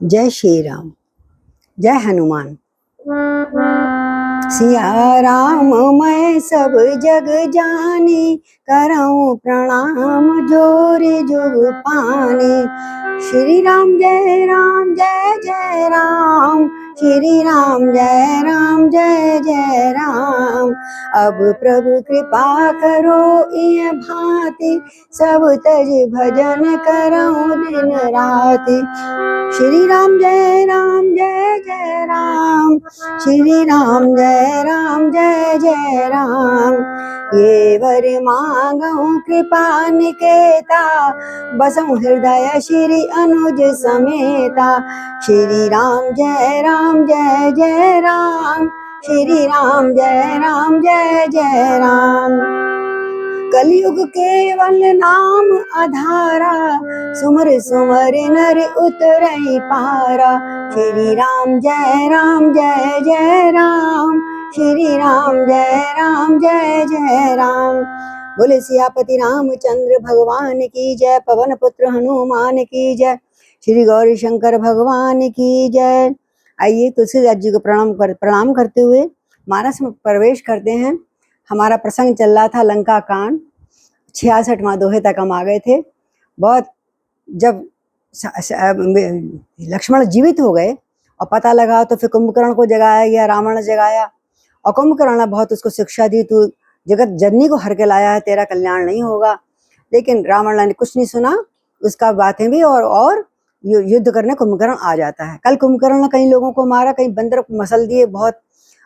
जय श्री राम। जय हनुमान। सिया राम मैं सब जग जानी, करऊं प्रणाम जोरे जुग पानी। श्री राम जय जय राम, श्री राम जय जय राम। अब प्रभु कृपा करो इह भांति, सब तज भजन करऊं दिन राति। श्री राम जय जय राम, श्री राम जय जय राम। ये वर मांगऊं कृपा निकेता, बसऊं हृदय श्री अनुज समेता। श्री राम जय जय राम, श्री राम जय राम। कलयुग केवल नाम आधारा, सुमर सुमर नर उतरई पारा। श्री राम जय जय राम, श्री राम जय जय राम। बोले सियापति रामचंद्र भगवान की जय, पवन पुत्र हनुमान की जय, श्री गौरी शंकर भगवान की जय। आइए तुलसीदास जी को प्रणाम करते हुए मानस में प्रवेश करते हैं। हमारा प्रसंग चल रहा था लंका कांड, 66वां दोहे तक हम आ गए थे। बहुत जब लक्ष्मण जीवित हो गए और पता लगा तो फिर कुंभकर्ण को जगाया गया, रावण ने जगाया और कुंभकर्ण ने बहुत उसको शिक्षा दी, तू जगत जननी को हर के लाया है, तेरा कल्याण नहीं होगा। लेकिन रावण ने कुछ नहीं सुना उसका बातें भी, और युद्ध करने कुंभकर्ण आ जाता है। कल कुंभकर्ण ने कई लोगों को मारा, कई बंदर को मसल दिए बहुत,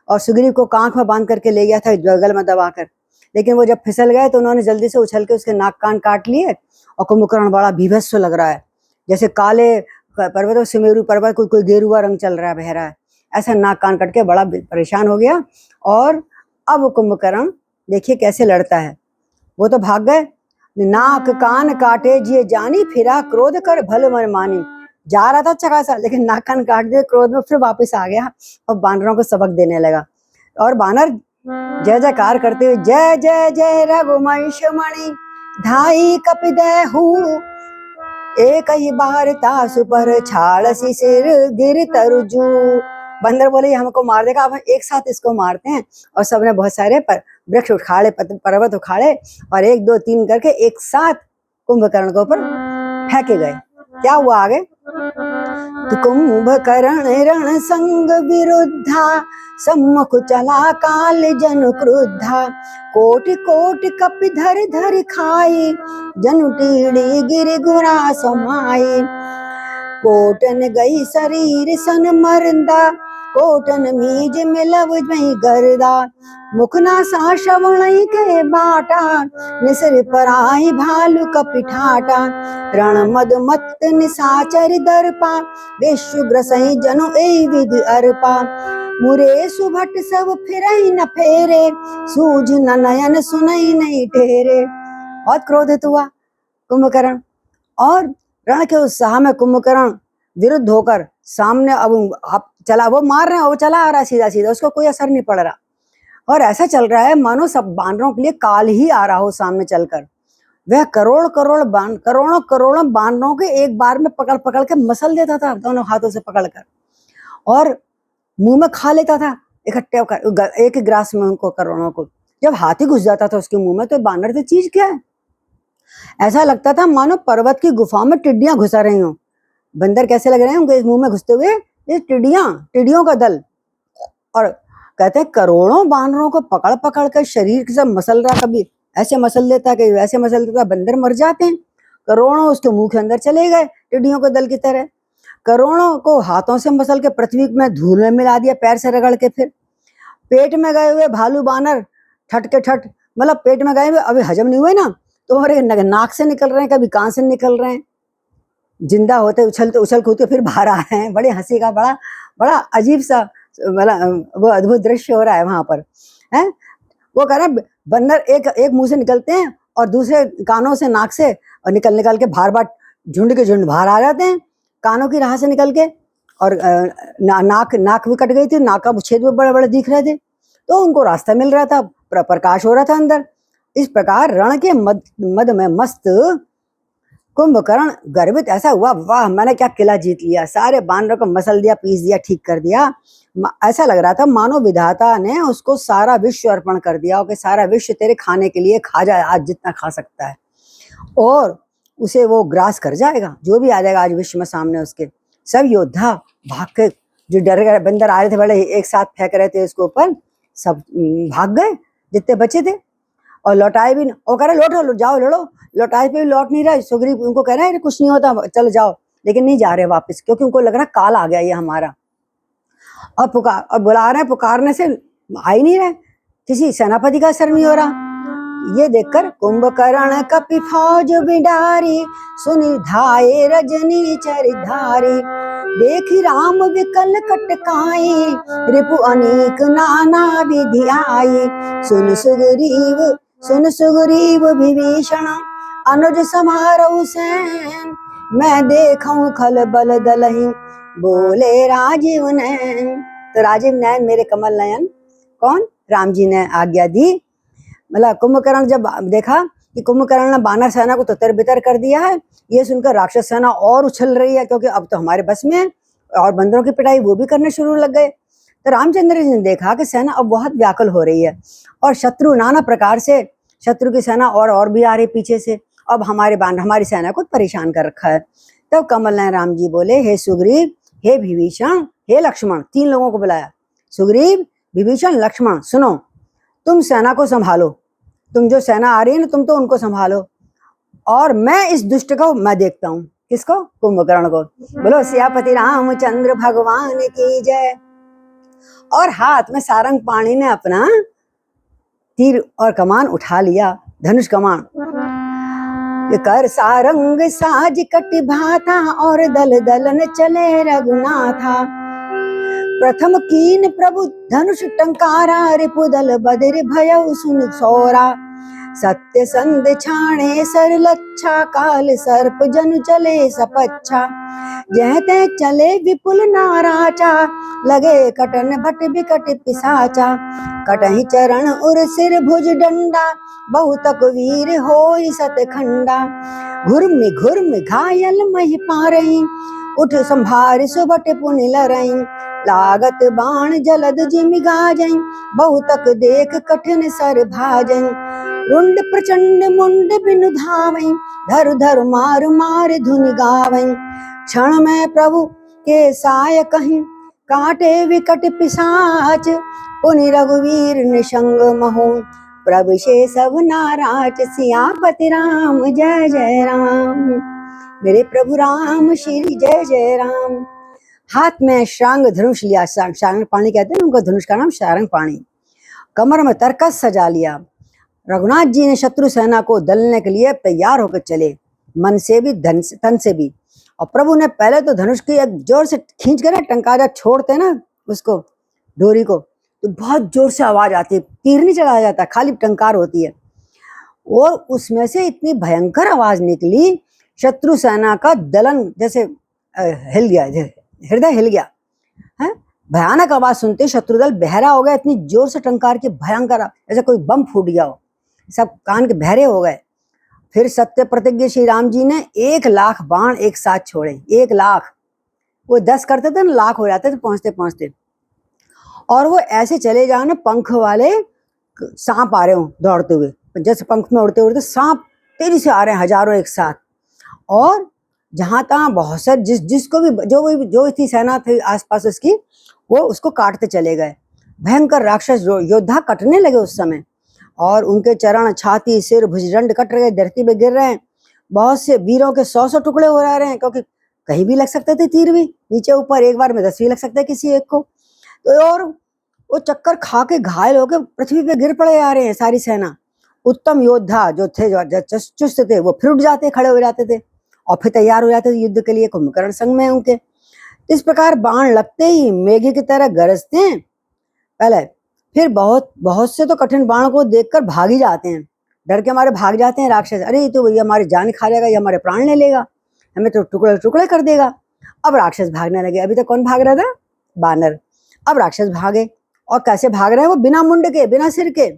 और सुग्रीव को कांख में बांध करके ले गया था गल में दबाकर। लेकिन वो जब फिसल गए तो उन्होंने जल्दी से उछल के उसके नाक कान काट लिए और कुंभकर्ण बड़ा भीभत्स लग रहा है, जैसे काले पर्वतों सुमेरु पर्वत कोई गेरुआ रंग चल रहा है, बह रहा है, ऐसा नाक कान कट के बड़ा परेशान हो गया। और अब कुंभकर्ण देखिए कैसे लड़ता है। वो तो भाग गए, नाक कान काटे जिए जानी, फिरा क्रोध कर भल मन मानी। जा रहा था अच्छा खासा, लेकिन नाक कान काट दिए, क्रोध में फिर वापस आ गया और बानरों को सबक देने लगा। और बानर जय जयकार करते हुए जय जय जय रघुवंश मणि, धाई कपिदेहु एक ही बार तासु पर, छाड़सी सिर गिर तरजू। बंदर बोले हमको मार देगा, अब एक साथ इसको मारते हैं। और सबने बहुत सारे वृक्ष उखाड़े, पर्वत उखाड़े और 1 2 3 करके एक साथ कुंभकर्ण के ऊपर फेंके गए। क्या हुआ आगे? तो कुंभकर्ण रण संग विरुद्धा, सम्मुख चला काल जन क्रुद्धा। कोटि कोटि कपि धर धर खाई, जनु टीढ़ी गिर गुरा समाई। कोटन गई शरीर सन मरदा, कोटन मीज मिलव मई गर्दा। मुखना सा श्रवण के बाटा, निसर पराई भालू कपिठाटा। रण मद मत निसाचर दर्पा, विश्व ग्रसई जनु ए विधि अर्पा। मुरे सुभट सब फिरई न फेरे, सूझ न नयन सुनई नहीं ठेरे। बहुत क्रोधित हुआ कुंभकर्ण और रण के उत्साह में कुंभकर्ण विरुद्ध होकर सामने अब चला, वो मार रहे हैं, वो चला आ रहा है सीधा सीधा, उसको कोई असर नहीं पड़ रहा। और ऐसा चल रहा है मानो सब बानरों के लिए काल ही आ रहा हो सामने चलकर। वह करोड़ों करोड़ों बानरों के एक बार में पकड़ पकड़ के मसल देता था, दोनों हाथों से पकड़कर, और मुंह में खा लेता था इकट्ठे होकर, एक ग्रास में उनको करोड़ों को। जब हाथी घुस जाता था उसके मुंह में तो बानर तो चीज क्या है, ऐसा लगता था मानो पर्वत की गुफा में टिड्डियां घुसा रही हों। बंदर कैसे लग रहे हैं उनके मुंह में घुसते हुए, ये टिड्डियों का दल। और कहते हैं करोड़ों बानरों को पकड़ पकड़ कर शरीर के सब मसल रहा, कभी ऐसे मसल देता, कभी वैसे मसल देता। बंदर मर जाते हैं, करोड़ों उसके मुंह के अंदर चले गए टिड्डियों के दल की तरह। करोड़ों को हाथों से मसल के पृथ्वी में धूल में मिला दिया, पैर से रगड़ के। फिर पेट में गए हुए भालू बानर ठट के ठट, मतलब पेट में गए हुए अभी हजम नहीं हुए ना, तो हमारे नाक से निकल रहे हैं, कभी कान से निकल रहे हैं, जिंदा होते उछल कूदते फिर बाहर आ रहे हैं। बड़े हंसी का बड़ा अजीब सा वो अद्भुत दृश्य हो रहा है वहां पर है। वो कह रहे बंदर एक मुंह से निकलते हैं और दूसरे कानों से, नाक से, और निकल के बार झुंड के झुंड बाहर आ जाते हैं कानों की राह से निकल के। और नाक भी कट गई थी, नाक का छेद भी बड़े बड़े दिख रहे थे, तो उनको रास्ता मिल रहा था, प्रकाश हो रहा था अंदर। इस प्रकार रण के मद में मस्त कुंभकर्ण गर्वित ऐसा हुआ, वाह मैंने क्या किला जीत लिया, सारे बानरों को मसल दिया, पीस दिया, ठीक कर दिया। ऐसा लग रहा था मानो विधाता ने उसको सारा विश्व अर्पण कर दिया, कि सारा विश्व तेरे खाने के लिए, खा जाए आज जितना खा सकता है, और उसे वो ग्रास कर जाएगा, जो भी आ जाएगा आज विश्व में सामने उसके। सब योद्धा भाग के, जो डर गए बंदर आ रहे थे बड़े एक साथ फेंक रहे थे उसके ऊपर, सब भाग गए जितने बचे थे, और लौटाए भी। और कह रहे लौटो, जाओ लड़ो, लौटाए पे भी लौट नहीं रहा। सुग्रीव उनको कह रहा है कुछ नहीं होता, चलो जाओ, लेकिन नहीं जा रहे वापस, क्योंकि उनको लग रहा काल आ गया ये हमारा। और बुला रहे हैं, पुकारने से आ ही नहीं रहे, किसी सेनापति का असर नहीं हो रहा। ये देखकर कुंभकर्ण कपि फौज बिडारी, सुनि धाये रजनी चरिधारी, देखी राम विकल कटकाई, रिपु अनेक नाना विधि आई। सुन सुग्रीव विभीषण, अनुज समारोह सैन, मैं देखूं खल बल दलहि, बोले राजीव नैन। तो राजीव नैन मेरे कमल नयन कौन? राम जी ने आज्ञा दी। मतलब कुंभकर्ण जब देखा कि कुंभकर्ण ने बानर सेना को तितर बितर कर दिया है, ये सुनकर राक्षस सेना और उछल रही है, क्योंकि अब तो हमारे बस में है, और बंदरों की पिटाई वो भी करने शुरू लग गए। तो रामचंद्र जी ने देखा कि सेना अब बहुत व्याकुल हो रही है, और शत्रु नाना प्रकार से, शत्रु की सेना और भी आ रही पीछे से, अब हमारी सेना को परेशान कर रखा है। तब कमल नयन राम जी बोले, हे सुग्रीव, हे विभीषण, हे लक्ष्मण, 3 लोगों को बुलाया, सुग्रीव, विभीषण, लक्ष्मण, सुनो, तुम सेना को संभालो, तुम जो सेना आ रही है ना, तुम तो उनको संभालो, और मैं इस दुष्ट को मैं देखता हूँ। किसको? कुंभकर्ण को। बोलो सियापति रामचंद्र भगवान की जय। और हाथ में सारंग पाणी ने अपना तीर और कमान उठा लिया, धनुष कमान। कर सारंग साज कटि भाता, और दल दलन चले रघुनाथा। प्रथम कीन प्रभु धनुष टंकारा, रिपुदल बदिर भयउ सुन सौरा। सत्य संध छाणे सर लच्छा, काल सर्प जनु चले सपच्छा। जह तह चले विपुल नाराचा, लगे कटन भट बिकट पिसाचा। कटहि चरण उर सिर भुज डंडा, बहुतक वीर होई सतखंडा। घुर्म घायल महि पारही, उठ संभार सुबट पुनि लरई। लागत बाण जलद जिमि गाजई, बहुतक देख कठिन सर भाजई। रुंड प्रचंड मुंड बिनु धावई, धर धर मार मार धुनि गावई। क्षण में प्रभु के साय कहीं, काटे विकट पिशाच। पुनि रघुवीर निशंग महु, प्रभु से सब नाराज। सियापति राम जय जय राम, मेरे प्रभु राम श्री जय जय राम। हाथ में शांग धनुष लिया, शारंग पाणी कहते हैं उनको, धनुष का नाम शारंग पाणी। कमर में तरकस सजा लिया। रघुनाथ जी ने शत्रु सेना को दलने के लिए तैयार होकर चले, मन से भी तन से भी। और प्रभु ने पहले तो धनुष की एक जोर से खींच कर टंकारा छोड़ते ना उसको, डोरी को, तो बहुत जोर से आवाज आती है, तीर नहीं चलाया जाता, खाली टंकार होती है। और उसमें से इतनी भयंकर आवाज निकली, शत्रु सेना का दलन जैसे हिल गया, हृदय हिल गया है। भयानक आवाज सुनते शत्रुदल बहरा हो गया, इतनी जोर से टंकार की भयंकर, जैसे कोई बम फूट गया हो, सब कान के बहरे हो गए। फिर सत्य प्रतिज्ञ श्री राम जी ने 1,00,000 बाण एक साथ छोड़े। 1,00,000, वो 10 करते थे ना, लाख हो जाते थे पहुंचते पहुंचते। और वो ऐसे चले जाओ ना, पंख वाले सांप आ रहे हो दौड़ते हुए, जैसे पंख में उड़ते उड़ते सांप तेजी से आ रहे हैं, हजारों एक साथ। और जहां तहां बहुत से जिसको भी जो थी सेना थी आसपास उसकी, वो उसको काटते चले गए। भयंकर राक्षस योद्धा कटने लगे उस समय, और उनके चरण, छाती, सिर, भुजदंड कट रहे, धरती पे गिर रहे हैं। बहुत से वीरों के 100 टुकड़े हो रहे हैं, क्योंकि कहीं भी लग सकते थे तीर भी, नीचे ऊपर, एक बार में 10 भी लग सकते किसी एक को। तो और वो चक्कर खा के घायल होकर पृथ्वी पे गिर पड़े आ रहे हैं सारी सेना। उत्तम योद्धा जो थे, जो चुस्त थे, वो फिर उठ जाते, खड़े हो जाते थे, और फिर तैयार हो जाते थे युद्ध के लिए। कुंभकर्ण संग में उनके इस प्रकार बाण लगते ही मेघ की तरह गरजते हैं पहले, फिर बहुत से तो कठिन बाण को देखकर भाग ही जाते हैं, डर के मारे भाग जाते हैं राक्षस। अरे ये तो भैया हमारी जान खा जाएगा, ये हमारे प्राण ले लेगा, हमें तो टुकड़े टुकड़े कर देगा। अब राक्षस भागने लगे। अभी तक कौन भाग रहा था? बानर। अब राक्षस भागे, और कैसे भाग रहे हैं वो? बिना मुंड के, बिना सिर के,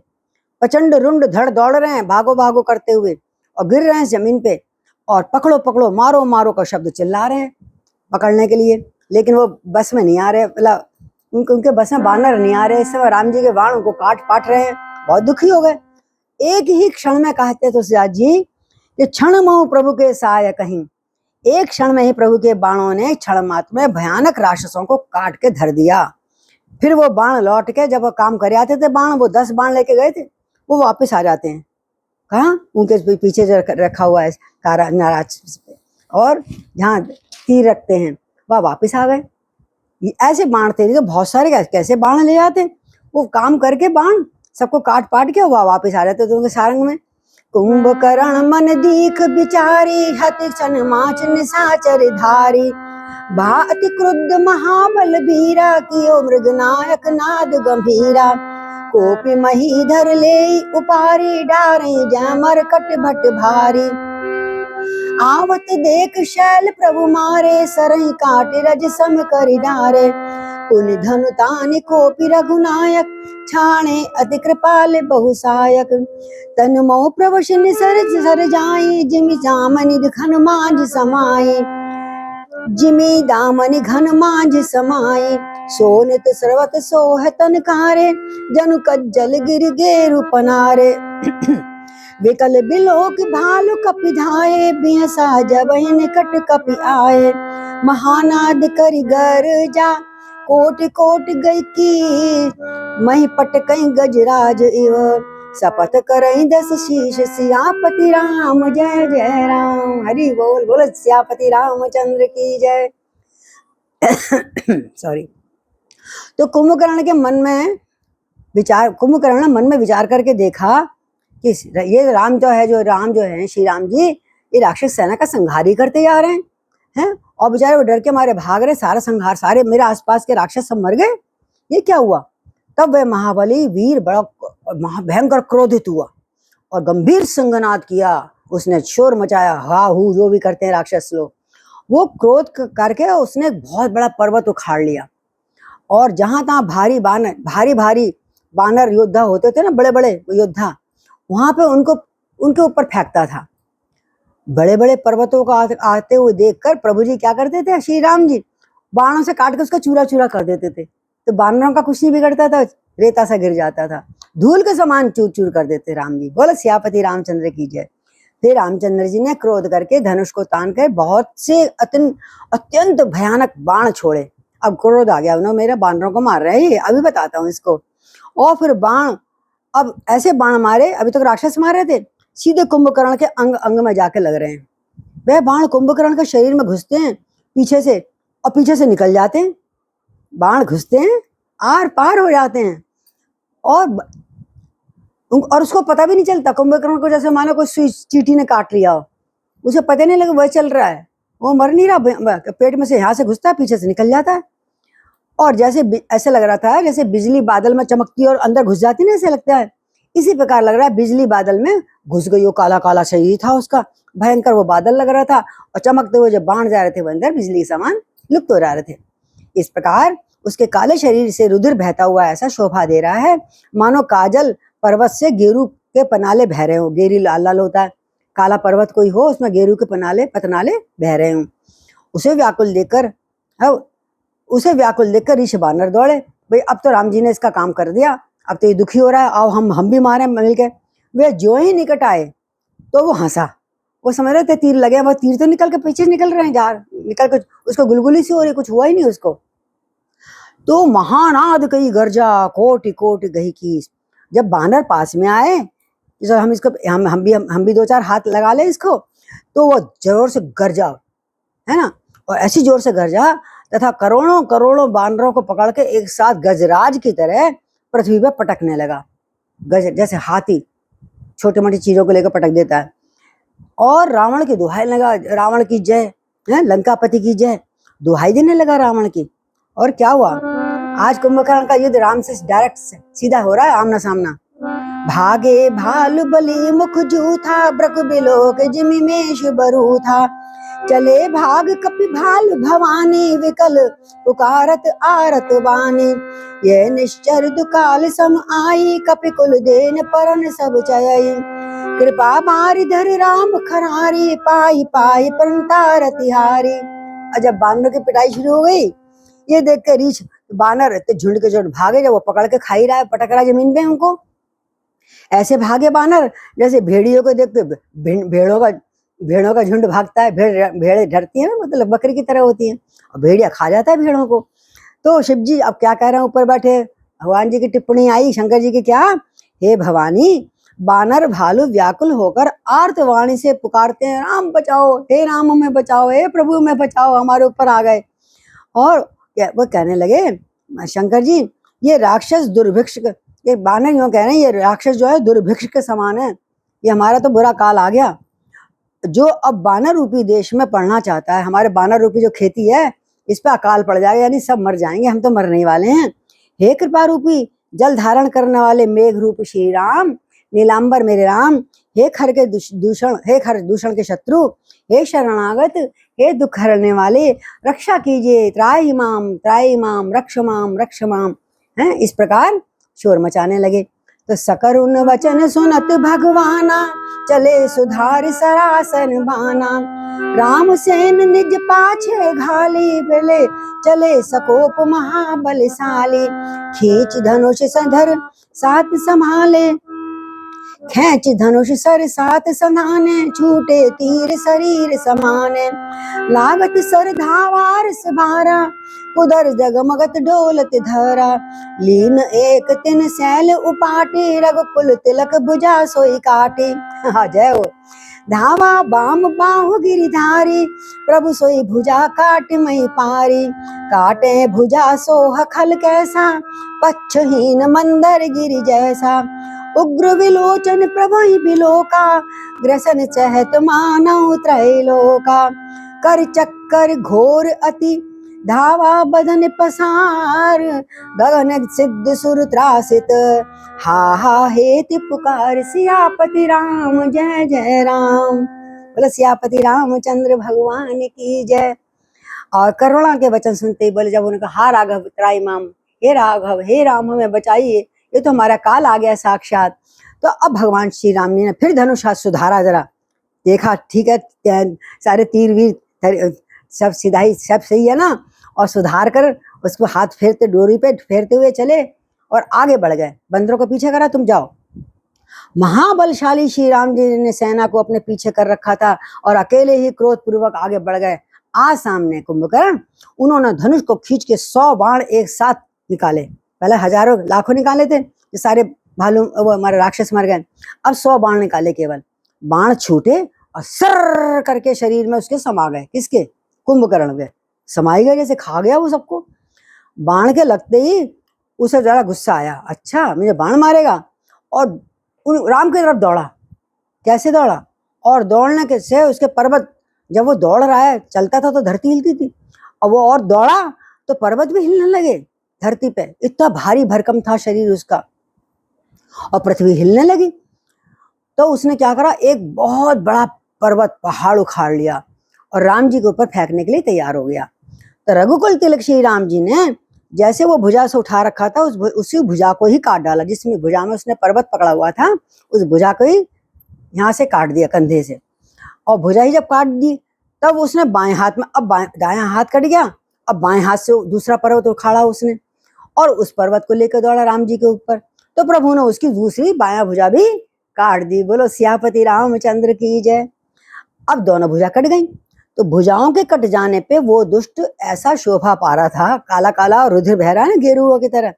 प्रचंड रुंड धड़ दौड़ रहे हैं, भागो भागो करते हुए, और गिर रहे हैं जमीन पे। और पकड़ो पकड़ो, मारो मारो का शब्द चिल्ला रहे हैं पकड़ने के लिए, लेकिन वो बस में नहीं आ रहे, मतलब उनके बस में बानर नहीं आ रहे। इस समय राम जी के बाण उनको काट पाट रहे हैं, बहुत दुखी हो गए। एक ही क्षण में कहते तुलसीदास जी कि क्षण महु प्रभु के सहाय कहीं, एक क्षण में ही प्रभु के बाणों ने क्षण मात्र में भयानक राक्षसों को काट के धर दिया। फिर वो बाण लौट के, जब वो काम कर आते थे बाण, वो 10 बाण लेके गए थे, वो वापस आ जाते हैं। कहाँ? उनके पीछे जो रखा हुआ है कारा नाराज, और जहाँ तीर रखते हैं वह वापस आ गए। ऐसे बाण थे तो बहुत सारे, कैसे बाण ले जाते, वो काम करके बाण सबको काट पाट के वह वापस आ जाते थे उनके सारंग में। कुंभकर्ण मन दीख बिचारी, हति क्षण माच निशाचर धारी, भाति क्रुद्ध महाबल बीरा, कियो मृगनायक नाद गंभीरा, कोपी महीधर ले उपारी, डारे जय मरकट भट भारी, आवत देख शैल प्रभु मारे, सरहि काट रज सम करि डारे, पुनि धनु तानि कोपी रघुनायक, छाणे अति कृपाल बहुसायक, तन मोह प्रवश निसर जाई, जिमि जामनि घन मांझ समाई, जिमि दामनि घन मांझ समाई, सोनित सर्वत सोह तन कारे, जनु कज्जल गिर गेरु पनारे, विकल बिलोक भालु कपि धाये, बिहसा जबहि निकट कपि आए, महानाद करि गर्जा, कोटि कोटि गई की, मही पटकई गजराज इव, शपथ करई 10 शीश, सियापति राम जय जय राम। हरि बोल, बोल सियापति रामचंद्र की जय। सॉरी। तो कुंभकर्ण के मन में विचार, कुंभकर्ण ने मन में विचार करके देखा कि ये राम जो है श्री राम जी, ये राक्षस सेना का संहार ही करते जा रहे हैं, और बेचारे वो डर के मारे भाग रहे, सारा संहार, सारे मेरे आसपास के राक्षस सब मर गए, ये क्या हुआ। तब वह महाबली वीर बड़ा भयंकर क्रोधित हुआ और गंभीर सिंहनाद किया, उसने शोर मचाया, हा हू जो भी करते हैं राक्षस लोग। वो क्रोध करके उसने बहुत बड़ा पर्वत उखाड़ लिया, और जहां तहां भारी भारी बानर योद्धा होते थे ना, बड़े बड़े योद्धा, वहां पे उनके ऊपर फेंकता था। बड़े बड़े पर्वतों को आते हुए देखकर प्रभु जी क्या करते थे, श्री राम जी बाणों से काट के उसका चूरा चूरा कर देते थे, तो बानरों का कुछ नहीं बिगड़ता था, रेता सा गिर जाता था, धूल के समान चूर चूर कर देते राम जी। बोले सियापति रामचंद्र की जय। फिर रामचंद्र जी ने क्रोध करके धनुष को तान कर बहुत से अत्यंत भयानक बाण छोड़े। अब क्रोध आ गया, उन्होंने मेरे बानरों को मार रहे हैं, अभी बताता हूँ इसको। और फिर बाण, अब ऐसे बाण मारे, अभी तक राक्षस मार रहे थे, सीधे कुंभकर्ण के अंग अंग में जाके लग रहे हैं। वह बाण कुंभकर्ण के शरीर में घुसते हैं पीछे से, और पीछे से निकल जाते हैं, बाण घुसते हैं, आर पार हो जाते हैं, और उसको पता भी नहीं चलता कुंभकर्ण को, जैसे मानो कोई चींटी ने काट लिया हो, उसे पता नहीं लगा वह चल रहा है, वो मर नहीं रहा, पेट में से यहाँ से घुसता है, पीछे से निकल जाता है। और जैसे ऐसे लग रहा था जैसे बिजली बादल में चमकती और अंदर घुस जाती ना, ऐसे लगता है, इसी प्रकार लग रहा है बिजली बादल में घुस गई, वो काला काला शरीर था उसका, भयंकर वो बादल लग रहा था, और चमकते हुए जब बाण जा रहे थे वो अंदर बिजली के समान लुप्त हो रहे थे। इस प्रकार उसके काले शरीर से रुधिर बहता हुआ ऐसा शोभा दे रहा है मानो काजल पर्वत से गेरू के पनाले बह रहे हो। गेरी लाल लाल होता है, काला पर्वत कोई हो, उसमें गेरू के पतनाले बह रहे हो। उसे व्याकुल देखकर ऋषि बानर दौड़े, भाई अब तो राम जी ने इसका काम कर दिया, अब तो ये दुखी हो रहा है, आओ हम भी मारे मिलके। वे जो ही निकट आए तो वो हंसा, वो समझ रहे थे तीर लगे, वो तीर तो निकल के पीछे निकल रहे हैं, जार निकल के उसको गुलगुली सी हो रही, कुछ हुआ ही नहीं उसको। तो महानाद कई गर्जा, कोटि कोटि गही की। जब बानर पास में आए, जब हम इसको हम भी 2-4 हाथ लगा ले इसको, तो वो जोर से गरजा, है ना, और ऐसी जोर से गरजा तथा करोड़ों करोड़ों बानरों को पकड़ के एक साथ गजराज की तरह पृथ्वी पर पटकने लगा। जैसे हाथी छोटी मोटी चीजों को लेकर पटक देता है। और रावण की दुहाई लगा, रावण की जय, है लंकापति की जय, दुहाई देने लगा रावण की। और क्या हुआ, आज कुंभकर्ण का युद्ध राम से डायरेक्ट सीधा हो रहा है, आमना सामना। भागे भालु बलि मुख जूथा, ब्रक बिलोक जिमि मेष बरू था, चले भाग कपि भालु भवानी, विकल पुकारत आरत बानी, ये निश्चर दुकाल सम आई, कपि कुल देन परन सब चयई, कृपा बारी धर राम खरारी, पाई पाई पंतार तिहारी। और जब बानर की पिटाई शुरू हो गई, ये देख के रीछ बानर इतने झुंड के झुंड भागे, जब वो पकड़ के खा ही रहा है, पटक रहा जमीन पे उनको। ऐसे भागे बानर जैसे भेड़ियों को देखते भेड़ों का झुंड भागता है। भेड़े डरती है ना, मतलब बकरी की तरह होती है, और भेड़िया खा जाता है भेड़ों को। तो शिव जी अब क्या कह रहे हैं, ऊपर बैठे भगवान जी की टिप्पणी आई शंकर जी की, क्या, हे भवानी, बानर भालू व्याकुल होकर आर्तवाणी से पुकारते हैं, राम बचाओ, हे राम हमें बचाओ, हे प्रभु हमें बचाओ, हमारे ऊपर आ गए। और वो कहने लगे शंकर जी, ये राक्षस दुर्भिक्ष, ये बानर यूं कह रहे हैं, ये राक्षस जो है दुर्भिक्ष के समान है, ये हमारा तो बुरा काल आ गया। जो अब बानर रूपी देश में पढ़ना चाहता है, हमारे बानर रूपी जो खेती है इस पर अकाल पड़ जाएगा, यानी सब मर जाएंगे, हम तो मरने वाले हैं। हे कृपा रूपी जल धारण करने वाले मेघ रूप श्री राम, नीलांबर मेरे राम, हे खर के दूषण, हे खर दूषण के शत्रु, हे शरणागत, हे दुख हरने वाले, रक्षा कीजिए, त्राहि माम रक्ष माम है। इस प्रकार शोर मचाने लगे। तो सकरुण वचन सुनत भगवाना, चले सुधार सरासन बाना। राम सेन निज पाछे घाली, बेले चले सकोप महाबलशाली। खींच धनुष सधर साथ संभाले, खेच धनुष सर साथ संधाने, छूटे तीर शरीर समाने। लागत सर धावार सभारा, उधर जगमगत डोलत धरा। लीन एक तिन सैल उपाटी, रघुकुल तिलक भुजा सोई काटी। जय हो। धावा बाम बाहु गिरिधारी, प्रभु सोई भुजा काट मई पारी। काटे भुजा सोह खल कैसा, पक्षहीन मंदर गिरि जैसा। उग्र विलोचन प्रभु बिलोका, ग्रसन चहत मानव त्रैलोका। कर चक्कर घोर अति, धावा बदन पसार। गगन सिद्ध सुर त्रासित, हा हेति पुकार। सियापति राम जय जय राम। बोले सियापति रामचंद्र भगवान की जय। और करुणा के वचन सुनते ही बोले, जब उन्होंने कहा, हा राघव त्राई माम, हे राघव, हे राम हमें बचाइए, ये तो हमारा काल आ गया साक्षात। तो अब भगवान श्री राम ने फिर धनुष हाथ सुधारा, जरा देखा ठीक है, सारे तीर वीर सब सिधाई सब सही है ना, और सुधार कर उसको हाथ फेरते, डोरी पे फेरते हुए चले और आगे बढ़ गए। बंदरों को पीछे करा, तुम जाओ। महाबलशाली श्री राम जी ने सेना को अपने पीछे कर रखा था और अकेले ही क्रोध पूर्वक आगे बढ़ गए। आज सामने कुंभकर्ण, उन्होंने धनुष को खींच के 100 बाण एक साथ निकाले। पहले हजारों लाखों निकाले थे, ये सारे भालू वो हमारे राक्षस मर गए। अब 100 बाण निकाले, केवल बाण छूटे और सर करके शरीर में उसके समा गए। किसके? कुंभकर्ण के समाई गए, जैसे खा गया वो सबको। बाण के लगते ही उसे जरा गुस्सा आया, अच्छा मुझे बाण मारेगा, और राम की तरफ दौड़ा। कैसे दौड़ा? और दौड़ने के से उसके पर्वत, जब वो दौड़ रहा है, चलता था तो धरती हिलती थी, और वो और दौड़ा तो पर्वत भी हिलने लगे धरती पे। इतना भारी भरकम था शरीर उसका, और पृथ्वी हिलने लगी। तो उसने क्या करा, एक बहुत बड़ा पर्वत पहाड़ उखाड़ लिया और राम जी के ऊपर फेंकने के लिए तैयार हो गया। तो रघुकुल तिलक श्री राम जी ने जैसे वो भुजा से उठा रखा था, उसी भुजा को ही काट डाला। जिसमें भुजा में उसने पर्वत पकड़ा हुआ था, उस भुजा को ही यहाँ से काट दिया कंधे से। और भुजा ही जब काट दी, तब उसने बाएं हाथ में, अब दायां हाथ कट गया, अब बाएं हाथ से दूसरा पर्वत उखाड़ा उसने, और उस पर्वत को लेकर दौड़ा राम जी के ऊपर। तो प्रभु ने उसकी दूसरी बायां भुजा भी काट दी। बोलो सियापति रामचंद्र की जय। अब दोनों भुजा कट गई। तो भुजाओं के कट जाने पे वो दुष्ट ऐसा शोभा पा रहा था, काला काला और रुधिर बह रहा है ना गेरुओं की तरह,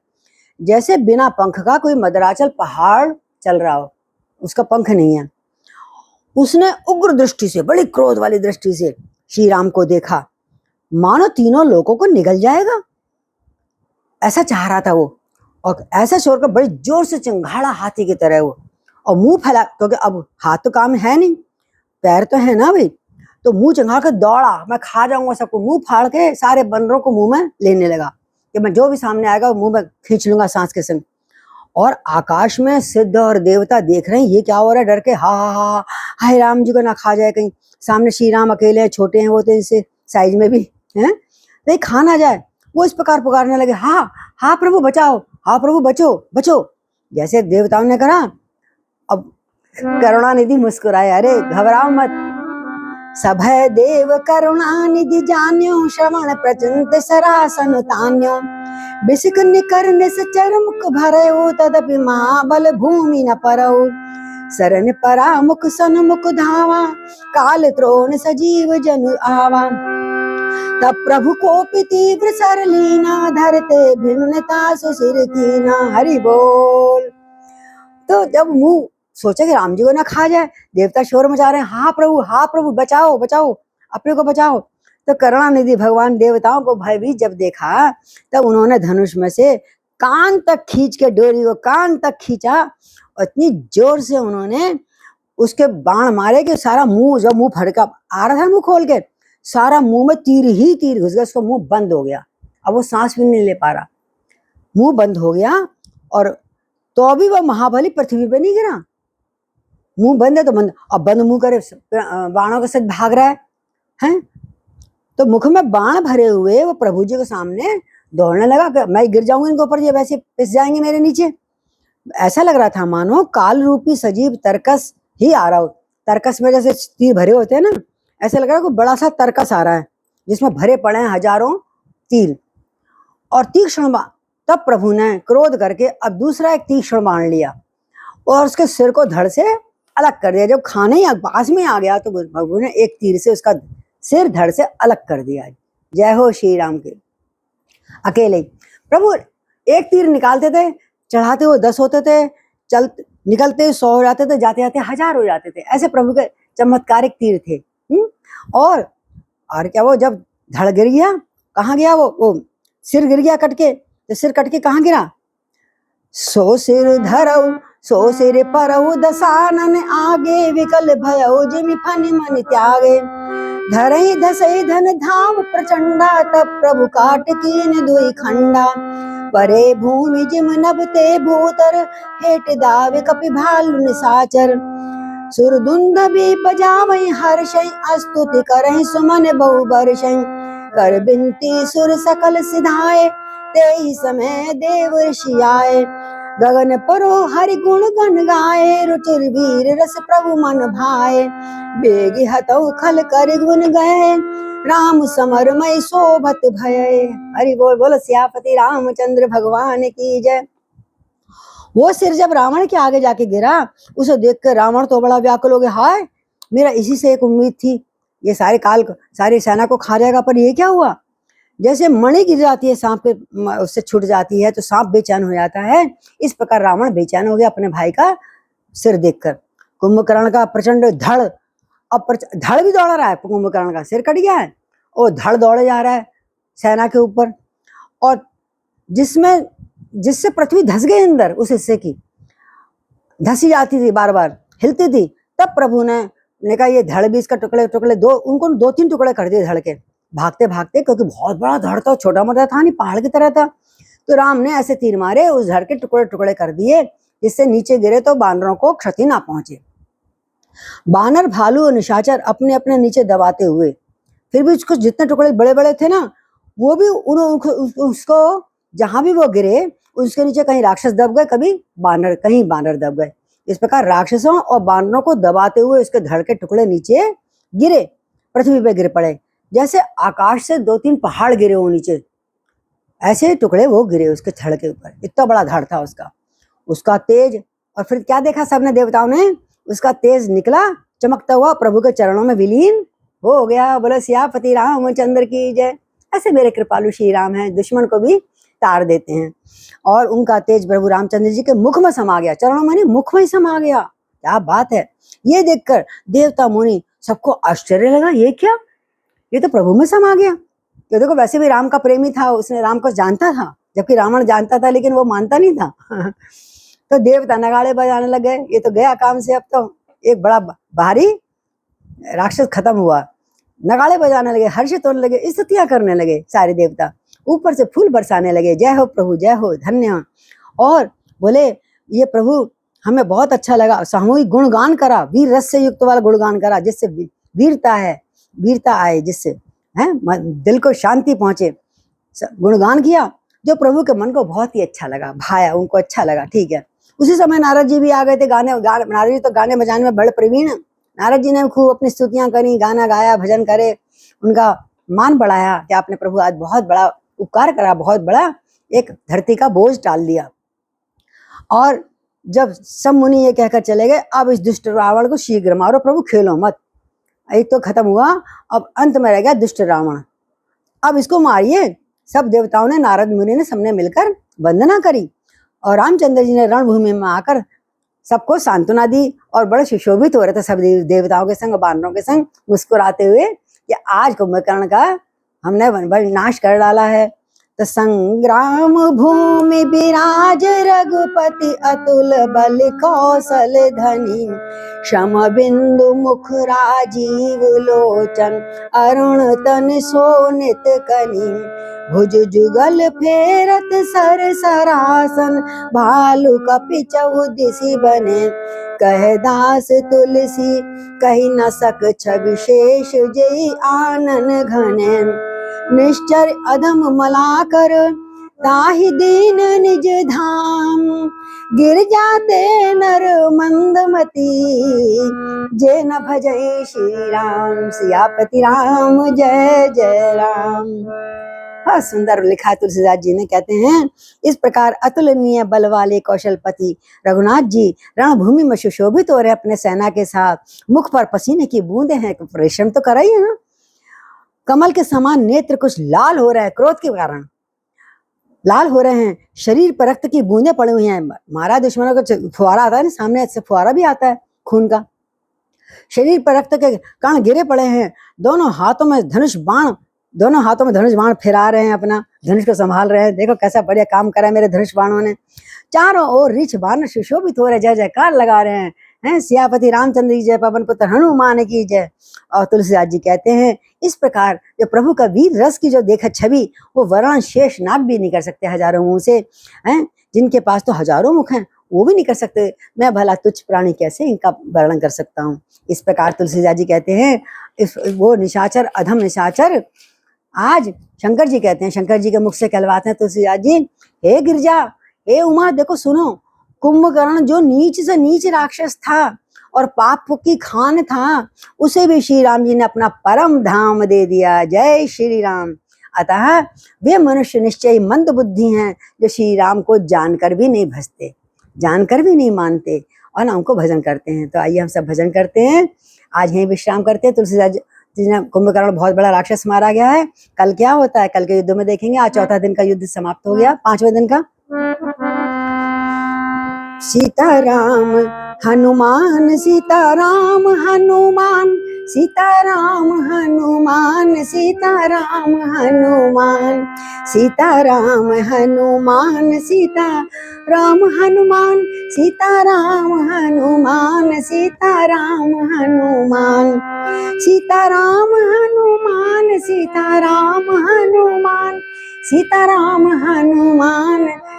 जैसे बिना पंख का कोई मदराचल पहाड़ चल रहा हो, उसका पंख नहीं है। उसने उग्र दृष्टि से, बड़ी क्रोध वाली दृष्टि से श्री राम को देखा, मानो तीनों लोगों को निगल जाएगा, ऐसा चाह रहा था वो। और ऐसा छोड़ कर बड़ी जोर से चिंगाड़ा हाथी की तरह वो, और मुंह फैला, क्योंकि अब हाथ तो काम है नहीं, पैर तो है ना भाई, तो मुंह चिंगाड़ कर दौड़ा, मैं खा जाऊंगा सबको। मुंह फाड़ के सारे बंदरों को मुंह में लेने लगा कि मैं जो भी सामने आएगा वो मुंह में खींच लूंगा सांस के संग। और आकाश में सिद्ध और देवता देख रहे हैं ये क्या हो रहा है, डर के हा हा हा, हाय राम जी को ना खा जाए कहीं। सामने श्री राम अकेले हैं, छोटे हैं वो तो, इनसे साइज में भी हैं, नहीं खा ना जाए। वो इस प्रकार पुकारने लगे, हाँ हाँ प्रभु बचाओ, हाँ प्रभु बचो बचो। जैसे देवताओं ने कहा, अब करुणानिधि मुस्कुराए, अरे घबराओ मत। सभय देव करुणानिधि जान्यो, श्रवण प्रचिंत सरासन तान्यो। बिसिक निकरने से चरमुख भरयो, तदपि महाबल भूमि न परौ। सरन परामुख सन्मुख धावा, काल त्रोण सजीव जनु आवा। तब प्रभु कोपि तीव्र सर लीना, धरते भिन्नता सुसिर कीना। हरि बोल। तो जब मुंह सोचा कि राम जी को ना खा जाए, देवता शोर मचा रहे हैं, हाँ प्रभु बचाओ बचाओ, अपने को बचाओ। तो करुणानिधि भगवान देवताओं को भयभीत जब देखा, तब उन्होंने धनुष में से कान तक खींच के डोरी को कान तक खींचा, और इतनी जोर से उन्होंने उसके बाण मारे कि सारा मुंह, जब मुंह फड़का आ रहा था मुंह खोल के, सारा मुंह में तीर ही तीर घुस गया, उसका मुंह बंद हो गया। अब वो सांस भी नहीं ले पा रहा, मुंह बंद हो गया। और तो अभी वह महाबली पृथ्वी पे नहीं गिरा, मुंह बंद है तो बंद, अब बंद मुंह करे बाणों के साथ भाग रहा है। तो मुख में बाण भरे हुए वो प्रभु जी के सामने दौड़ने लगा कि मैं गिर जाऊंगी इनके ऊपर, ये वैसे पिस जाएंगे मेरे नीचे। ऐसा लग रहा था मानो काल रूपी सजीव तरकस ही आ रहा हो। तरकस में जैसे तीर भरे होते हैं ना, ऐसा लग रहा है कोई बड़ा सा तरकस आ रहा है जिसमें भरे पड़े हैं हजारों तीर। और तीक्ष्ण बाण, तब प्रभु ने क्रोध करके अब दूसरा एक तीक्ष्ण बाण लिया और उसके सिर को धड़ से अलग कर दिया। जब खाने ही पास में आ गया तो प्रभु ने एक तीर से उसका सिर धड़ से अलग कर दिया। जय हो श्री राम के। अकेले प्रभु एक तीर निकालते थे, चढ़ाते हुए 10 होते थे, चलते निकलते 100 हो जाते थे, जाते जाते 1000 हो जाते थे। ऐसे प्रभु के चमत्कारिक तीर थे। और क्या वो जब धड़ गिर गया, कहाँ गया वो सिर गिर गया कट के, तो सिर कट के कहाँ गिरा? सो सिर धरऊ सो सिर परऊ, दसानन आगे विकल भयऊ, जिमि फनि मन त्यागे। धरई धसई धन धाम प्रचंडा, तब प्रभु काट कीन दुई खंडा। परे भूमि जिम नभते भूतर, हेट दावे कपि भालु निसाचर। सुरदुंदभी बजावई हर्षई, स्तुति करहि सुमन बहु बरषई। कर बिनती सुर सकल सिधाए, तेहि समय देव ऋषि आए। गगन परो हरि गुण गण गाए, रुचिर वीर रस प्रभु मन भाए। बेगी हतौ खल कर गुण गए, राम समर मई शोभत भय। हरि बोल। बोलो सियापति रामचंद्र भगवान की जय। वो सिर जब रावण के आगे जाके गिरा, उसे देखकर रावण तो बड़ा व्याकुल हो गया। हाय, मेरा इसी से एक उम्मीद थी, ये सारी सेना को खा जाएगा, पर ये क्या हुआ? जैसे मणि गिर जाती है सांप पे, उससे छूट जाती है तो सांप बेचैन हो जाता है, इस प्रकार रावण बेचैन हो गया अपने भाई का सिर देखकर। कुंभकर्ण का प्रचंड धड़, अब धड़ भी दौड़ रहा है, कुंभकर्ण का सिर कट गया है और धड़ दौड़े जा रहा है सेना के ऊपर, और जिससे पृथ्वी धस गई अंदर, उस हिस्से की धसी जाती थी, बार बार हिलती थी। तब प्रभु ने कहा ये धड़ भी इसका टुकड़े टुकड़े उनको 2-3 टुकड़े कर दिए धड़ के, भागते भागते, क्योंकि बहुत बड़ा धड़ था, छोटा मोटा था नहीं, पहाड़ की तरह था। तो राम ने ऐसे तीर मारे, उस धड़ के टुकड़े टुकड़े कर दिए, जिससे नीचे गिरे तो बानरों को क्षति ना पहुंचे। बानर भालू और निशाचर अपने अपने नीचे दबाते हुए, फिर भी उसको जितने टुकड़े बड़े बड़े थे ना, वो भी उसको जहां भी वो गिरे, उसके नीचे कहीं राक्षस दब गए, कहीं बानर दब गए। इस प्रकार राक्षसों और बानरों को दबाते हुए उसके धड़ के टुकड़े नीचे गिरे, पृथ्वी पे गिर पड़े, जैसे आकाश से 2-3 पहाड़ गिरे हो नीचे, ऐसे टुकड़े वो गिरे उसके धड़ के ऊपर। इतना बड़ा धड़ था उसका तेज। और फिर क्या देखा सबने देवताओं ने? उसका तेज निकला चमकता हुआ, प्रभु के चरणों में विलीन हो गया। बोलो सियापति रामचंद्र की जय। ऐसे मेरे कृपालु श्री राम हैं, दुश्मन को भी तार देते हैं। और उनका तेज प्रभु रामचंद्र जी के मुख में समा गया, चरणों में नहीं, मुख में ही समा गया। क्या बात है! ये देखकर देवता मुनि सबको आश्चर्य लगा, ये क्या, ये तो प्रभु में समा गया। ये देखो, वैसे भी राम का प्रेमी था, उसने राम को जानता था, जबकि रावण जानता था लेकिन वो मानता नहीं था। तो देवता नगाड़े बजाने लगे, ये तो गया काम से, अब तो एक बड़ा भारी राक्षस खत्म हुआ। नगाड़े बजाने लगे, हर्षित होने लगे, स्तुतियां करने लगे सारे देवता, ऊपर से फूल बरसाने लगे, जय हो प्रभु, जय हो, धन्य। और बोले, ये प्रभु हमें बहुत अच्छा लगा। सामूहिक गुणगान करा, वीर रस से युक्त वाला गुणगान करा, जिससे वीरता आए, जिससे दिल को शांति पहुंचे। गुणगान किया जो प्रभु के मन को बहुत ही अच्छा लगा, भाया, उनको अच्छा लगा। ठीक है, उसी समय नारद जी भी आ गए थे। नारद जी तो गाने बजाने में बड़े प्रवीण। नारद जी ने खूब अपनी स्तुतियां करी, गाना गाया, भजन करे, उनका मान बढ़ाया कि आपने प्रभु आज बहुत बड़ा उपकार करा, बहुत बड़ा एक धरती का बोझ टाल दिया। और जब सब मुनि ये कहकर चले गए, अब इस दुष्ट रावण को शीघ्र मारो प्रभु, खेलो मत। एक तो खत्म हुआ, अब अंत में रह गया दुष्ट रावण, अब इसको मारिए। सब देवताओं ने, नारद मुनि ने, सबने मिलकर वंदना करी और रामचंद्र जी ने रणभूमि में आकर सबको सांत्वना दी और बड़े सुशोभित हो रहे थे सब देवताओं के संग, वानरों के संग, मुस्कुराते हुए कि आज कुंभकर्ण का हमने नाश कर डाला है। तो संग्राम भूमि विराज रघुपति, अतुल बल कौशल धनी, शम बिंदु मुख राजीव लोचन, अरुण तन सोनित कनी, भुज जुगल फेरत सर सरासन, भालु कपि चौदिसी बने, कह दास तुलसी कही न सक छवि शेष, जय आनन घने, निश्चर अधम मलाकर ताहि दीन निज धाम, गिर जाते नर मंदमती, जे न भजई श्री राम, सियापति राम जय जय राम। बहुत सुंदर लिखा है तुलसीदास जी ने। कहते हैं इस प्रकार अतुलनीय बल वाले कौशलपति रघुनाथ जी रणभूमि में सुशोभित हो रहे अपने सेना के साथ। मुख पर पसीने की बूंदे हैं, परिश्रम तो कर रही है ना। कमल के समान नेत्र कुछ लाल हो रहा है, क्रोध के कारण लाल हो रहे हैं। शरीर पर रक्त की बूंदें पड़ी हुई हैं। मारा दुश्मनों का फुहारा आता है ना, सामने से फुहारा भी आता है खून का। शरीर पर रक्त के कण गिरे पड़े हैं। दोनों हाथों में धनुष बाण फिरा रहे हैं, अपना धनुष को संभाल रहे हैं। देखो कैसा बढ़िया काम करा है मेरे धनुष बाणों ने। चारों ओर रीछ बाण सुशोभित हो रहे, जय जयकार लगा रहे हैं। सियापति रामचंद्र की जय, पवन पुत्र हनुमान की जय। और तुलसीदास जी कहते हैं इस प्रकार जो प्रभु का वीर रस की जो देखा छवि, वो वर्णन शेष नाग भी नहीं कर सकते हजारों मुंह से, हैं जिनके पास तो हजारों मुख हैं, वो भी नहीं कर सकते। मैं भला तुच्छ प्राणी कैसे इनका वर्णन कर सकता हूँ। इस प्रकार तुलसीदास जी कहते हैं वो निशाचर, अधम निशाचर आज शंकर जी कहते हैं, शंकर जी के मुख से कहलवाते हैं तुलसीदास जी, हे गिरजा, हे उमा, देखो सुनो, कुंभकर्ण जो नीच से नीच राक्षस था और पाप की खान था, उसे भी श्री राम जी ने अपना परम धाम दे दिया। जय श्री राम। अतः वे मनुष्य निश्चय मंद बुद्धि हैं जो श्री राम को जानकर भी नहीं भजते, जानकर भी नहीं मानते और ना उनको भजन करते हैं। तो आइए हम सब भजन करते हैं। आज यहीं विश्राम करते हैं। तुलसीदास जी, कुंभकर्ण बहुत बड़ा राक्षस मारा गया है। कल क्या होता है, कल के युद्ध में देखेंगे। आज चौथा दिन का युद्ध समाप्त हो गया, 5वें दिन का। सीताराम हनुमान, सीताराम हनुमान, सीताराम हनुमान, सीताराम हनुमान, सीताराम हनुमान, सीताराम हनुमान, सीताराम हनुमान, सीताराम हनुमान, सीताराम हनुमान, सीताराम हनुमान, सीताराम हनुमान,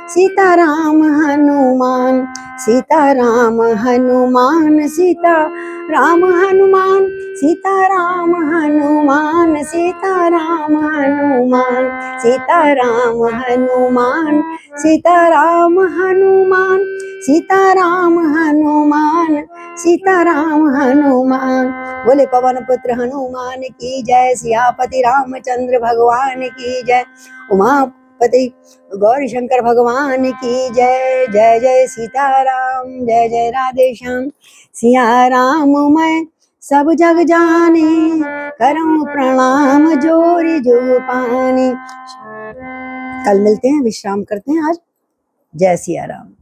सीताराम हनुमान, सीताराम हनुमान, सीताराम हनुमान, सीताराम हनुमान, सीताराम हनुमान, सीताराम हनुमान, सीताराम हनुमान, सीताराम हनुमान, सीताराम हनुमान। बोले पवन पुत्र हनुमान की जय, सियापति रामचंद्र भगवान की जय, उमापति गौरी शंकर भगवान की जय। जय जय सीताराम, जय जय राधे श्याम। सिया राम मैं सब जग जाने, करऊं प्रणाम जोरी जो पानी। कल मिलते हैं, विश्राम करते हैं आज। जय सिया राम।